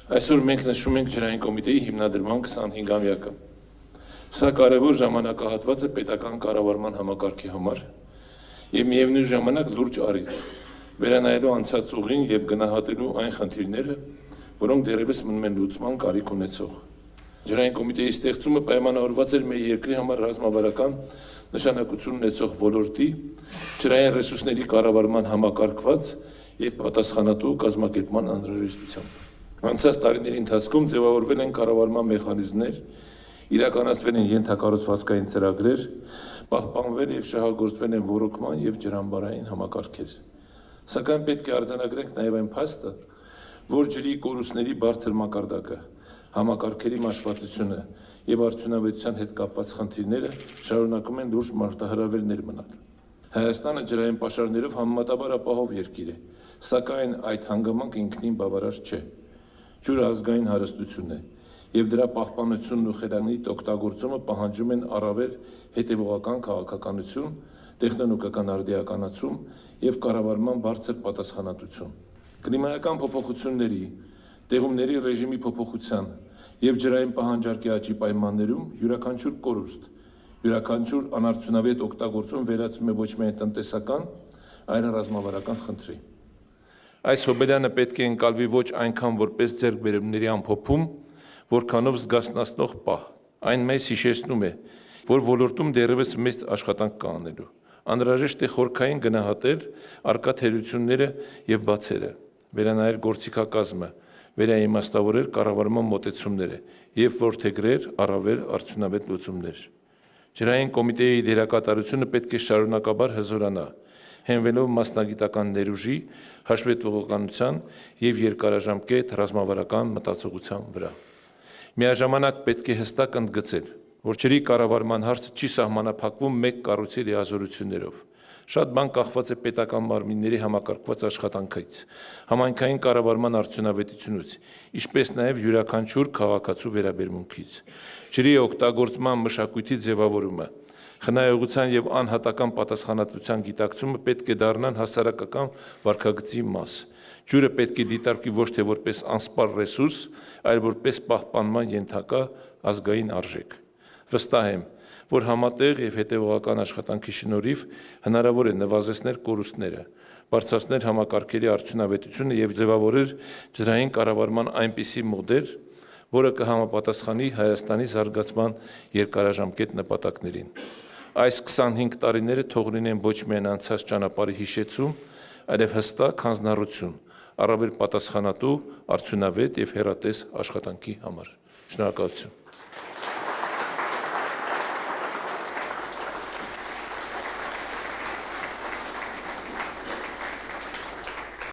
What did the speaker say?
Այսօր մենք նշում ենք ջրային կոմիտեի հիմնադրման 25-ամյակը։ Սա կարևոր ժամանակահատված է պետական կառավարման համակարգի համար եւ միևնույն ժամանակ լուրջ առիթ վերանայելու անցած ուղին եւ գնահատելու այն խնդիրները, որոնք դեռևս մնում են լուծման կարիք ունեցող։ Ջրային կոմիտեի ստեղծումը պայմանավորված էր մեր երկրի համար ռազմավարական նշանակություն ունեցող ոլորտի ջրային ռեսուրսների կառավարման համակարգված եւ պատասխանատու կազմակերպման անհրաժեշտությամբ։ Անցած տարիների ընթացքում ձևավորվել են կառավարման մեխանիզմներ, իրականացվել են ենթակառուցվածքային ծրագրեր, պահպանվել եւ շահագործվել են ոռոգման եւ ջրամբարային համակարգեր։ Սակայն պետք է արձանագրենք նաեւ այն փաստը, որ ջրի կորուստների բարձր մակարդակը, համակարգերի մաշվածությունը եւ արդյունավետության հետ կապված խնդիրները շարունակում են լուրջ մարտահրավերներ մնալ։ Հայաստանը ջրային պաշարներով համեմատաբար ապահով երկիր է, սակայն այդ հանգամանքը ինքնին բավարար չէ։ Ջուրը ազգային հարստություն է, եւ դրա պահպանությունն ու խելամիտ օգտագործումը պահանջում են առավել հետևողական քաղաքականություն, տեխնոլոգիական արդիականացում եւ կառավարման բարձր պատասխանատվություն։ Կլիմայական փոփոխությունների, տեղումների ռեժիմի փոփոխության եւ ջրային պահանջարկի աճի պայմաններում յուրաքանչյուր կորուստ, յուրաքանչյուր անարդյունավետ օգտագործում վերածվում է ոչ միայն տնտեսական, այլ ռազմավարական խնդրի։ Այս հոբելյանը պետք է ընկալվի ոչ այնքան որպես ձեռքբերումների ամփոփում, որքանով զգացնացնող պահ։ Այն մեզ հիշեցնում է, որ ոլորտում դեռևս մեծ աշխատանք կա անելու։ Անհրաժեշտ է խորքային գնահատել առկա թերությունները եւ բացերը, վերանայել գործիքակազմը, վերաիմաստավորել կառավարման մոտեցումները եւ որդեգրել առավել արդյունավետ լուծումներ։ Ջրային կոմիտեի դերակատարությունը պետք է շարունակաբար հզորանա, հենվելով մասնագիտական ներուժի, հաշվետվողականության եւ երկարաժամկետ ռազմավարական մտածողության վրա։ Միաժամանակ պետք է հստակ ընդգծել, որ ջրի կառավարման հարցը չի սահմանափակվում մեկ կառույցի լիազորություններով։ Շատ բան կախված է պետական մարմինների համակարգված աշխատանքից, համայնքային կառավարման արդյունավետությունից, ինչպես նաև յուրաքանչյուր քաղաքացու վերաբերմունքից։ Ջրի օգտագործման մշակույթի ձևավորումը, խնայողության եւ անհատական պատասխանատվության գիտակցումը պետք է դառնան հասարակական վարքագծի մաս։ Ջուրը պետք է դիտարկվի ոչ թե որպես անսպառ ռեսուրս, այլ որպես պահպանման ենթակա ազգային արժեք։ Վստահ եմ, որ համատեղ եւ հետեւողական աշխատանքի շնորհիվ հնարավոր է նվազեցնել կորուստները, բարձրացնել համակարգերի արդյունավետությունը եւ ձևավորել ջրային կառավարման այնպիսի մոդել, որը կհամապատասխանի Հայաստանի զարգացման երկարաժամկետ նպատակներին։ Այս 25 տարիները թող լինեն ոչ միայն անցած ճանապարհի հիշեցում, այլև հստակ հանձնառություն, առավել պատասխանատու, արդյունավետ եւ հեռատես աշխատանքի համար։ Շնորհակալություն։